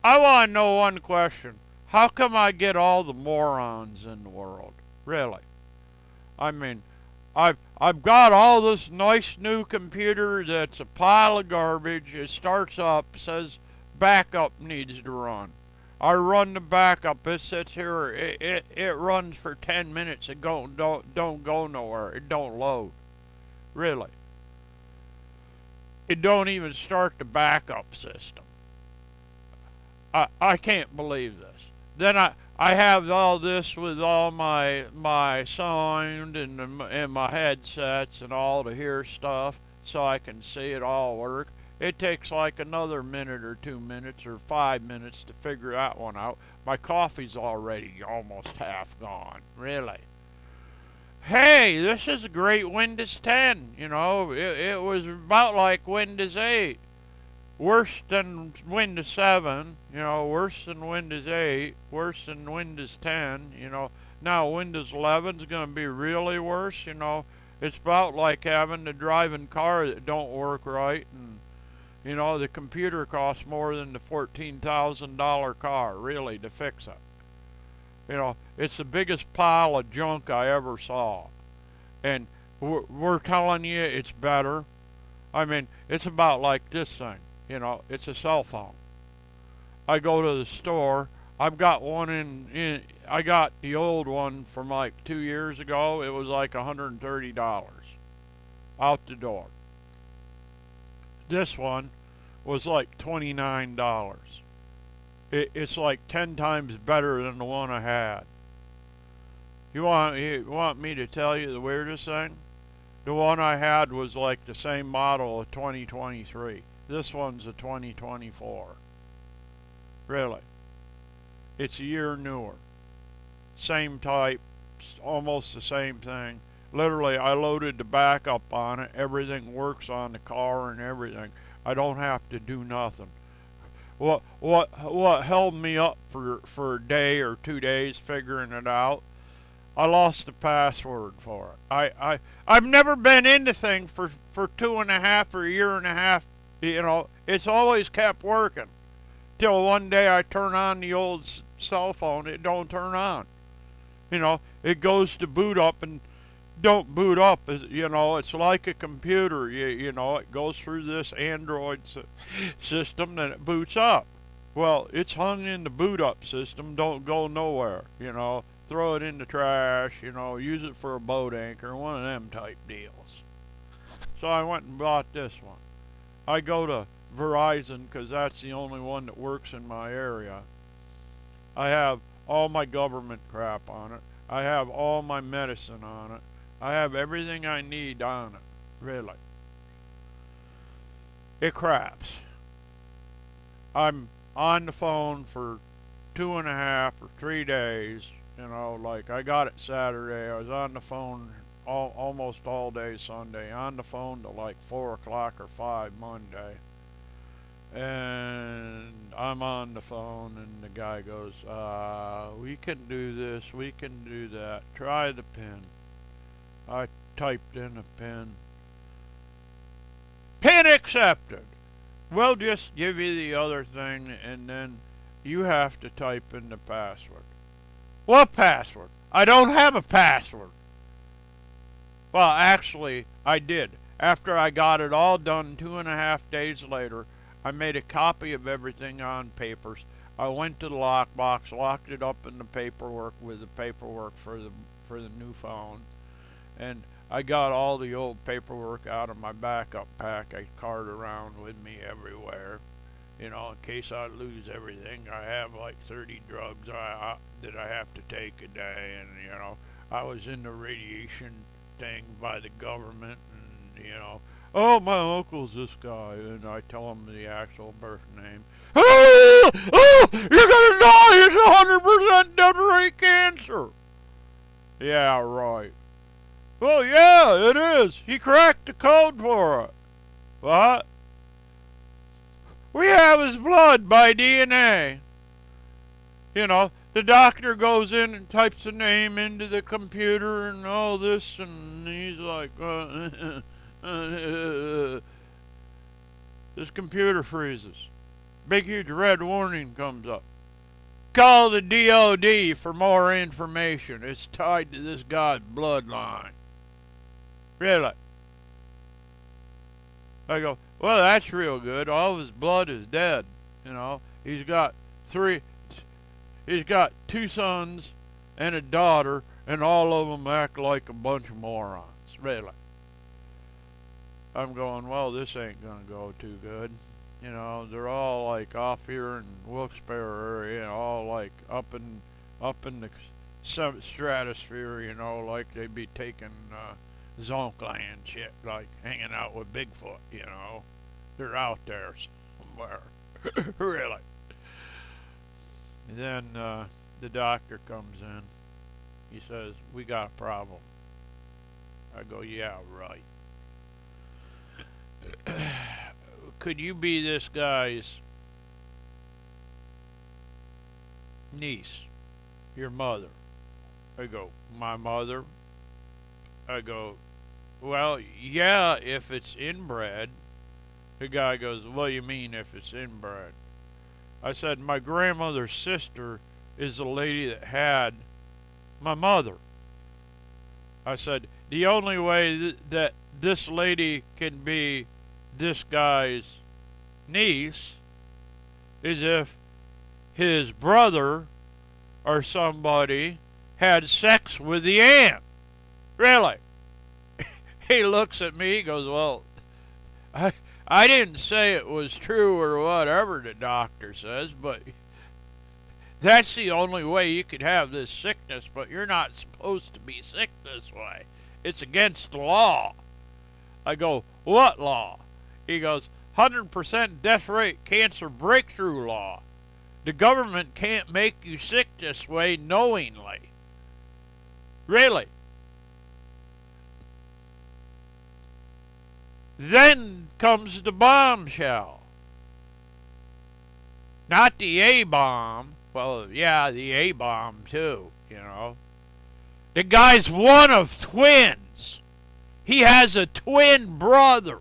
I want to know one question. How come I get all the morons in the world? Really? I mean, I've got all this nice new computer that's a pile of garbage. It starts up, says backup needs to run. I run the backup. It sits here. It runs for 10 minutes. It don't go nowhere. It don't load. Really. It don't even start the backup system. I can't believe this. Then I have all this with all my sound and my headsets and all to hear stuff so I can see it all work. It takes like another minute or 2 minutes or 5 minutes to figure that one out. My coffee's already almost half gone. Really. Hey, this is a great Windows 10. It was about like Windows 8. Worse than Windows 7, worse than Windows 8, worse than Windows 10, Now Windows 11 is going to be really worse. It's about like having a driving car that don't work right, and the computer costs more than the $14,000 car, really, to fix it. It's the biggest pile of junk I ever saw. And we're telling you it's better. I mean, it's about like this thing. It's a cell phone. I go to the store. I've got one I got the old one from like 2 years ago. It was like $130 out the door. This one was like $29. It's like 10 times better than the one I had. You want me to tell you the weirdest thing? The one I had was like the same model of 2023. This one's a 2024. Really. It's a year newer. Same type, almost the same thing. Literally, I loaded the backup on it. Everything works on the car and everything. I don't have to do nothing. What held me up for a day or 2 days figuring it out? I lost the password for it. I've never been into things for 2.5 or a year and a half. It's always kept working. Till one day I turn on the old cell phone, it don't turn on. It goes to boot up and don't boot up. It's like a computer. It goes through this Android system, then it boots up. Well, it's hung in the boot up system, don't go nowhere. Throw it in the trash, use it for a boat anchor, one of them type deals. So I went and bought this one. I go to Verizon because that's the only one that works in my area. I have all my government crap on it. I have all my medicine on it. I have everything I need on it. Really. It craps. I'm on the phone for 2.5 or 3 days. Like I got it Saturday. I was on the phone almost all day Sunday. On the phone to like 4 o'clock or 5 Monday. And I'm on the phone and the guy goes, we can do this, we can do that. Try the pin. I typed in a pin. Pin accepted. We'll just give you the other thing and then you have to type in the password. What password? I don't have a password. Well, actually, I did. After I got it all done 2.5 days later, I made a copy of everything on papers. I went to the lockbox, locked it up in the paperwork with the paperwork for the new phone, and I got all the old paperwork out of my backup pack. I carried around with me everywhere, in case I lose everything. I have like 30 drugs that I have to take a day, and I was in the radiation thing by the government, and oh, my uncle's this guy, and I tell him the actual birth name. Oh, you're gonna die! It's 100% death rate cancer. Yeah, right. Well, yeah, it is. He cracked the code for it. What? We have his blood by DNA. The doctor goes in and types the name into the computer and all this, and he's like, this computer freezes. Big huge red warning comes up. Call the DOD for more information. It's tied to this guy's bloodline. Really? I go, well, that's real good. All of his blood is dead. You know, he's got two sons and a daughter, and all of them act like a bunch of morons. Really. I'm going, well, this ain't gonna go too good. You know, they're all like off here in Wilkes-Barre area, all like up in the stratosphere. You know, like they'd be taking Zonkland shit, like hanging out with Bigfoot. You know, they're out there somewhere. Really. And then the doctor comes in. He says, "We got a problem." I go, "Yeah, right." Could you be this guy's niece, your mother? I go, my mother? I go, well, yeah, if it's inbred. The guy goes, what do you mean if it's inbred? I said, my grandmother's sister is the lady that had my mother. I said, the only way that this lady can be this guy's niece is if his brother or somebody had sex with the aunt. Really? He looks at me, he goes, well, I didn't say it was true or whatever the doctor says, but that's the only way you could have this sickness, but you're not supposed to be sick this way. It's against the law. I go, what law? He goes, 100% death rate cancer breakthrough law. The government can't make you sick this way knowingly. Really? Then comes the bombshell. Not the A-bomb. Well, yeah, the A-bomb too, you know. The guy's one of twins. He has a twin brother.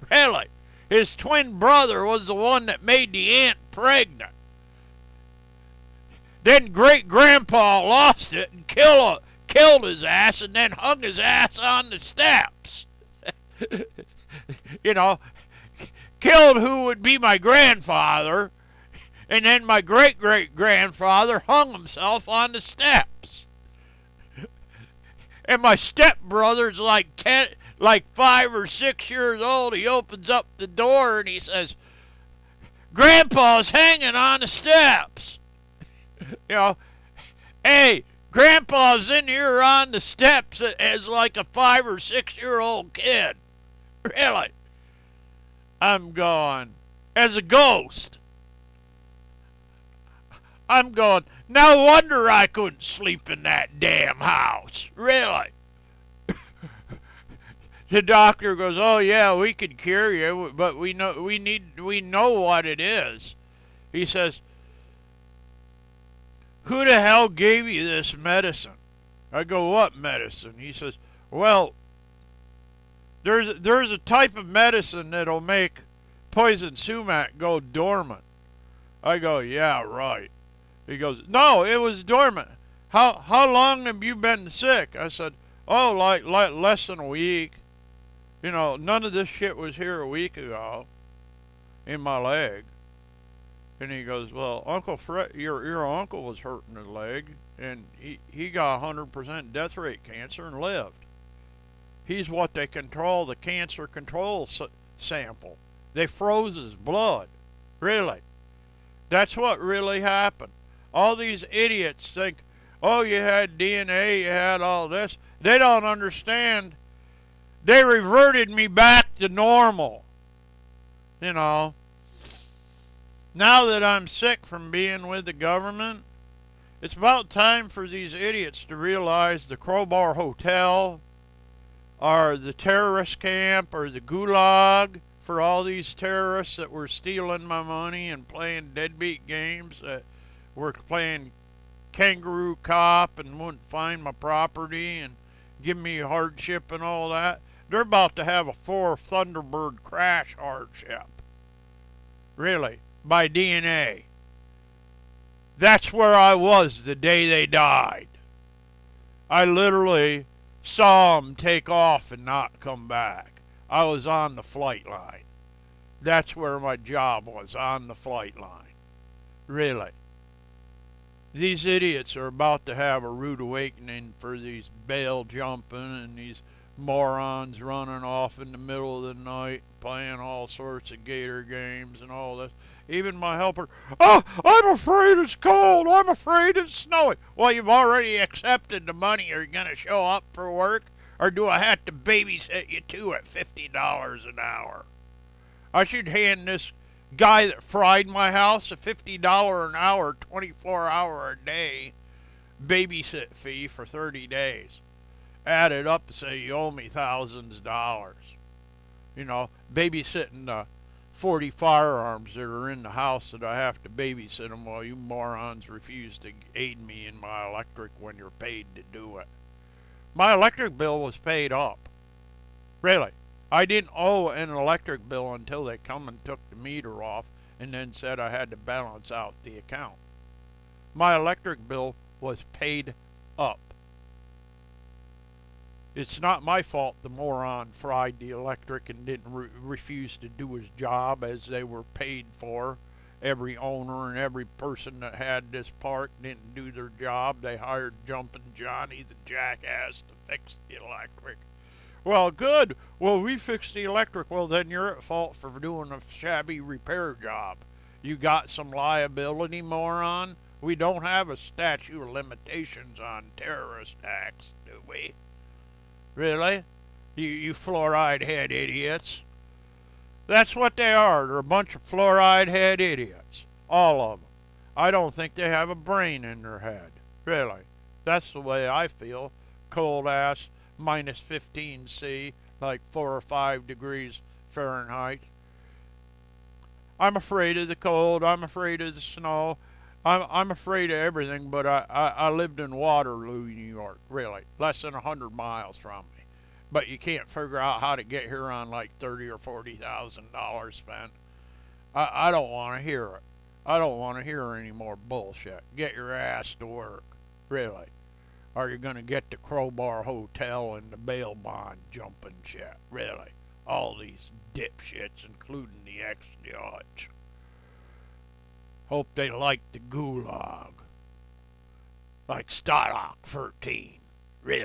Really? His twin brother was the one that made the aunt pregnant. Then great-grandpa lost it and killed his ass and then hung his ass on the steps. You know, killed who would be my grandfather, and then my great-great-grandfather hung himself on the steps. And my stepbrother's like 5 or 6 years old. He opens up the door and he says, Grandpa's hanging on the steps. You know, hey, Grandpa's in here on the steps as like a 5 or 6 year old kid. Really? I'm going, as a ghost. I'm going, no wonder I couldn't sleep in that damn house. Really? The doctor goes, oh yeah, we could cure you, but we know what it is. He says, who the hell gave you this medicine? I go, what medicine? He says, well, there's a type of medicine that'll make poison sumac go dormant. I go, yeah, right. He goes, no, it was dormant. How long have you been sick? I said, oh, like less than a week. You know, none of this shit was here a week ago in my leg. And he goes, well, Uncle Fred, your uncle was hurting his leg, and he got 100% death rate cancer and lived. He's what they control, the cancer control sample. They froze his blood. Really. That's what really happened. All these idiots think, oh, you had DNA, you had all this. They don't understand. They reverted me back to normal. You know. Now that I'm sick from being with the government, it's about time for these idiots to realize the Crowbar Hotel or the terrorist camp or the gulag for all these terrorists that were stealing my money and playing deadbeat games, that were playing kangaroo cop and wouldn't find my property and give me hardship and all that. They're about to have a 4 Thunderbird crash hardship. Really, by DNA. That's where I was the day they died. I literally saw them take off and not come back. I was on the flight line. That's where my job was, on the flight line. Really. These idiots are about to have a rude awakening for these bail jumping and these morons running off in the middle of the night playing all sorts of gator games and all this. Even my helper, oh, I'm afraid it's cold. I'm afraid it's snowing. Well, you've already accepted the money. Are you going to show up for work? Or do I have to babysit you too at $50 an hour? I should hand this guy that fried my house a $50 an hour, 24-hour a day babysit fee for 30 days. Add it up and say you owe me thousands of dollars. You know, babysitting the 40 firearms that are in the house that I have to babysit them while you morons refuse to aid me in my electric when you're paid to do it. My electric bill was paid up. Really. I didn't owe an electric bill until they come and took the meter off and then said I had to balance out the account. My electric bill was paid up. It's not my fault the moron fried the electric and didn't refuse to do his job as they were paid for. Every owner and every person that had this park didn't do their job. They hired Jumpin' Johnny, the jackass, to fix the electric. Well, good. Well, we fixed the electric. Well, then you're at fault for doing a shabby repair job. You got some liability, moron? We don't have a statute of limitations on terrorist acts, do we? Really? You fluoride head idiots. That's what they are. They're a bunch of fluoride head idiots. All of them. I don't think they have a brain in their head. Really. That's the way I feel. Cold ass, minus 15°C, like 4 or 5 degrees Fahrenheit. I'm afraid of the cold. I'm afraid of the snow. I'm afraid of everything, but I lived in Waterloo, New York, really. Less than 100 miles from me. But you can't figure out how to get here on like $30,000 or $40,000 spent. I don't want to hear it. I don't want to hear any more bullshit. Get your ass to work, really. Or you're going to get the Crowbar Hotel and the bail bond jumping shit, really. All these dipshits, including the ex-judge. Hope they like the gulag. Like Stalag 13. Really.